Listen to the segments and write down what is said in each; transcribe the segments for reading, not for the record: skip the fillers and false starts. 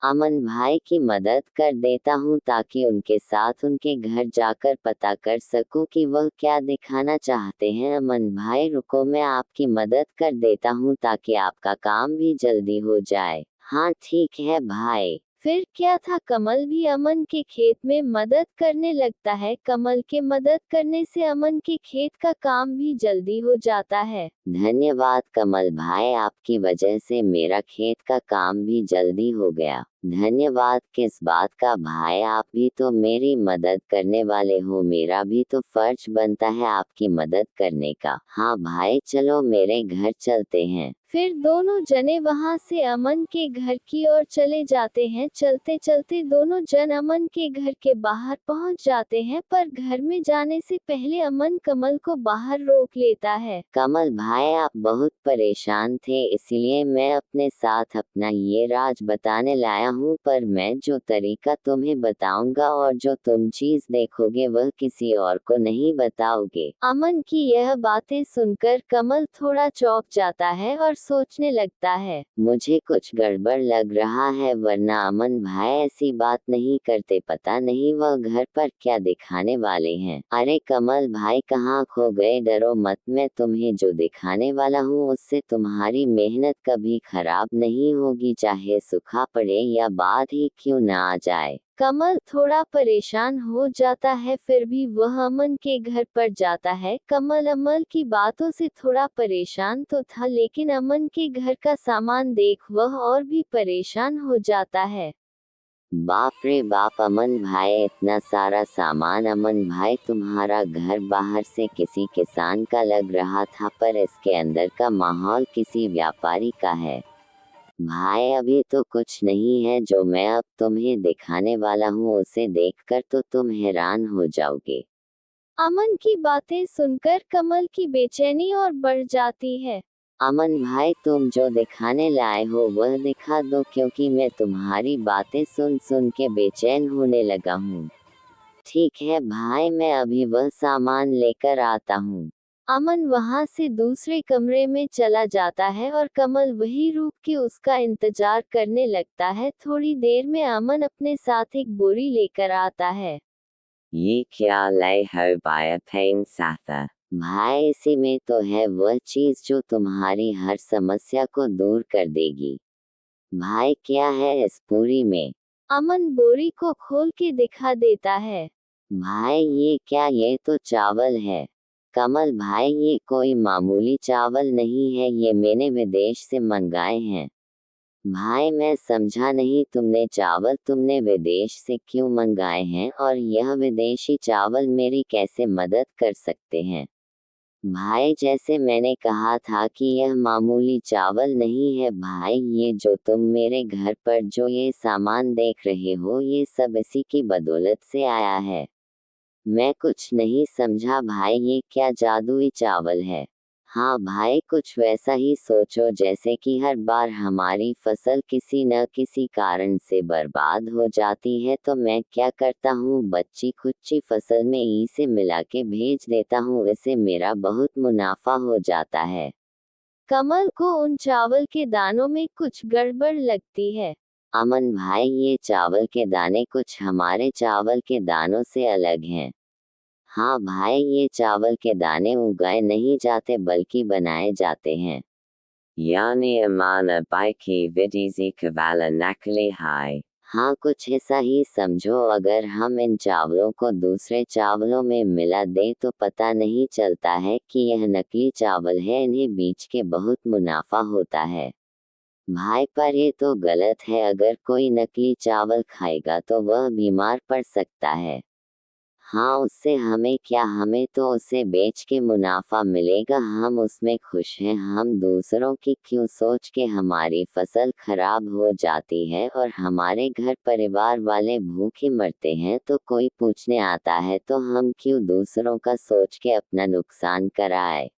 अमन भाई की मदद कर देता हूँ ताकि उनके साथ उनके घर जाकर पता कर सकूं कि वह क्या दिखाना चाहते हैं। अमन भाई रुको, मैं आपकी मदद कर देता हूँ ताकि आपका काम भी जल्दी हो जाए। हाँ ठीक है भाई। फिर क्या था, कमल भी अमन के खेत में मदद करने लगता है। कमल के मदद करने से अमन के खेत का काम भी जल्दी हो जाता है। धन्यवाद कमल भाई, आपकी वजह से मेरा खेत का काम भी जल्दी हो गया। धन्यवाद किस बात का भाई, आप भी तो मेरी मदद करने वाले हो, मेरा भी तो फर्ज बनता है आपकी मदद करने का। हाँ भाई चलो मेरे घर चलते हैं। फिर दोनों जने वहां से अमन के घर की ओर चले जाते हैं। चलते चलते दोनों जन अमन के घर के बाहर पहुंच जाते हैं, पर घर में जाने से पहले अमन कमल को बाहर रोक लेता है। कमल भाई आप बहुत परेशान थे, इसलिए मैं अपने साथ अपना ये राज बताने लाया हूँ, पर मैं जो तरीका तुम्हें बताऊंगा और जो तुम चीज देखोगे वह किसी और को नहीं बताओगे। अमन की यह बातें सुनकर कमल थोड़ा चौंक जाता है और सोचने लगता है, मुझे कुछ गड़बड़ लग रहा है, वरना अमन भाई ऐसी बात नहीं करते। पता नहीं वह घर पर क्या दिखाने वाले हैं। अरे कमल भाई कहाँ खो गए, डरो मत, मैं तुम्हें जो दिखाने वाला हूँ उससे तुम्हारी मेहनत कभी खराब नहीं होगी, चाहे सूखा पड़े या बाढ़ ही क्यों ना आ जाए। कमल थोड़ा परेशान हो जाता है, फिर भी वह अमन के घर पर जाता है। कमल अमन की बातों से थोड़ा परेशान तो था, लेकिन अमन के घर का सामान देख वह और भी परेशान हो जाता है। बाप रे बाप अमन भाई, इतना सारा सामान। अमन भाई तुम्हारा घर बाहर से किसी किसान का लग रहा था, पर इसके अंदर का माहौल किसी व्यापारी का है। भाई अभी तो कुछ नहीं है, जो मैं अब तुम्हें दिखाने वाला हूँ उसे देखकर तो तुम हैरान हो जाओगे। अमन की बातें सुनकर कमल की बेचैनी और बढ़ जाती है। अमन भाई तुम जो दिखाने लाए हो वह दिखा दो, क्योंकि मैं तुम्हारी बातें सुन सुन के बेचैन होने लगा हूँ। ठीक है भाई, मैं अभी वह सामान लेकर आता हूँ। अमन वहां से दूसरे कमरे में चला जाता है और कमल वही रुक के उसका इंतजार करने लगता है। थोड़ी देर में अमन अपने साथ एक बोरी लेकर आता है। ये क्या लाए हो बायापेन साथा? भाई इसी में तो है वह चीज जो तुम्हारी हर समस्या को दूर कर देगी। भाई क्या है इस बोरी में? अमन बोरी को खोल के दिखा देता है। भाई ये क्या, ये तो चावल है। कमल भाई ये कोई मामूली चावल नहीं है, ये मैंने विदेश से मंगाए हैं। भाई मैं समझा नहीं, तुमने विदेश से क्यों मंगाए हैं, और यह विदेशी चावल मेरी कैसे मदद कर सकते हैं? भाई जैसे मैंने कहा था कि यह मामूली चावल नहीं है भाई, ये जो तुम मेरे घर पर जो ये सामान देख रहे हो ये सब इसी की बदौलत से आया है। मैं कुछ नहीं समझा भाई, ये क्या जादुई चावल है? हाँ भाई कुछ वैसा ही सोचो जैसे कि हर बार हमारी फसल किसी न किसी कारण से बर्बाद हो जाती है, तो मैं क्या करता हूँ, बच्ची खुच्ची फसल में इसे मिला के भेज देता हूँ, इससे मेरा बहुत मुनाफा हो जाता है। कमल को उन चावल के दानों में कुछ गड़बड़ लगती है। अमन भाई ये चावल के दाने कुछ हमारे चावल के दानों से अलग हैं। हाँ भाई ये चावल के दाने उगाए नहीं जाते बल्कि बनाए जाते हैं। यानी अमाना बाइकी विदिजी कवाला नकली हाय। हाँ कुछ ऐसा ही समझो, अगर हम इन चावलों को दूसरे चावलों में मिला दें तो पता नहीं चलता है कि यह नकली चावल है, इन्हें बेच के बहुत मुनाफा होता है। भाई पर ये तो गलत है, अगर कोई नकली चावल खाएगा तो वह बीमार पड़ सकता है। हाँ उससे हमें क्या, हमें तो उसे बेच के मुनाफा मिलेगा, हम उसमें खुश हैं। हम दूसरों की क्यों सोच के हमारी फसल खराब हो जाती है और हमारे घर परिवार वाले भूखे मरते हैं तो कोई पूछने आता है, तो हम क्यों दूसरों का सोच के अपना नुकसान कराए।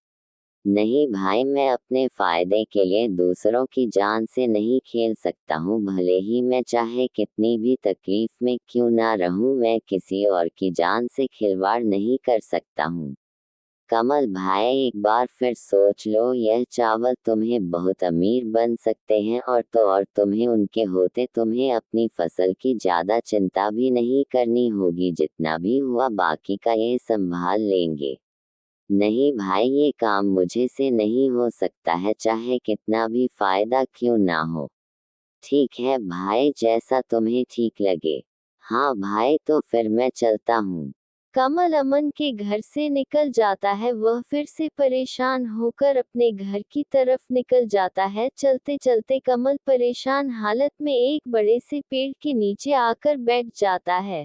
नहीं भाई मैं अपने फायदे के लिए दूसरों की जान से नहीं खेल सकता हूँ, भले ही मैं चाहे कितनी भी तकलीफ में क्यों ना रहूं, मैं किसी और की जान से खिलवाड़ नहीं कर सकता हूँ। कमल भाई एक बार फिर सोच लो, यह चावल तुम्हें बहुत अमीर बन सकते हैं और तुम्हें उनके होते तुम्हें अपनी फसल की ज्यादा चिंता भी नहीं करनी होगी, जितना भी हुआ बाकी का ये संभाल लेंगे। नहीं भाई, ये काम मुझे से नहीं हो सकता है, चाहे कितना भी फायदा क्यों ना हो। ठीक है भाई, जैसा तुम्हें ठीक लगे। हाँ भाई, तो फिर मैं चलता हूँ। कमल अमन के घर से निकल जाता है। वह फिर से परेशान होकर अपने घर की तरफ निकल जाता है। चलते चलते कमल परेशान हालत में एक बड़े से पेड़ के नीचे आकर बैठ जाता है।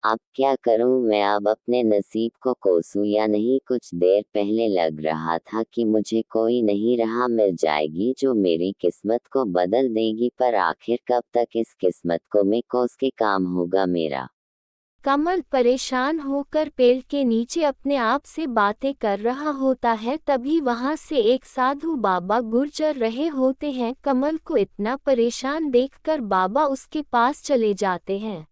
अब क्या करूं मैं, अब अपने नसीब को कोसूं या नहीं। कुछ देर पहले लग रहा था कि मुझे कोई नहीं रहा मिल जाएगी जो मेरी किस्मत को बदल देगी, पर आखिर कब तक इस किस्मत को मैं कोस के काम होगा मेरा। कमल परेशान होकर पेड़ के नीचे अपने आप से बातें कर रहा होता है। तभी वहां से एक साधु बाबा गुजर रहे होते हैं। कमल को इतना परेशान देखकर बाबा उसके पास चले जाते हैं।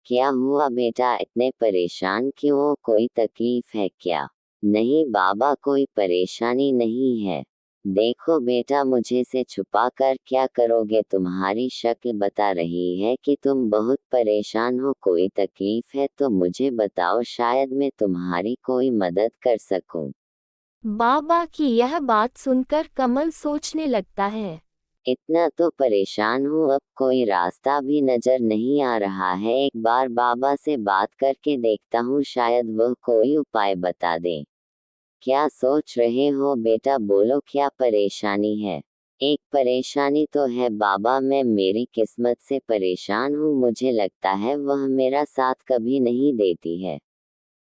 क्या हुआ बेटा, इतने परेशान क्यों हो, कोई तकलीफ है क्या? नहीं बाबा, कोई परेशानी नहीं है। देखो बेटा, मुझे से छुपा कर क्या करोगे, तुम्हारी शक्ल बता रही है कि तुम बहुत परेशान हो। कोई तकलीफ है तो मुझे बताओ, शायद मैं तुम्हारी कोई मदद कर सकूं। बाबा की यह बात सुनकर कमल सोचने लगता है। इतना तो परेशान हूँ, अब कोई रास्ता भी नजर नहीं आ रहा है। एक बार बाबा से बात करके देखता हूँ, शायद वह कोई उपाय बता दे। क्या सोच रहे हो बेटा, बोलो क्या परेशानी है? एक परेशानी तो है बाबा, मैं मेरी किस्मत से परेशान हूँ। मुझे लगता है वह मेरा साथ कभी नहीं देती है।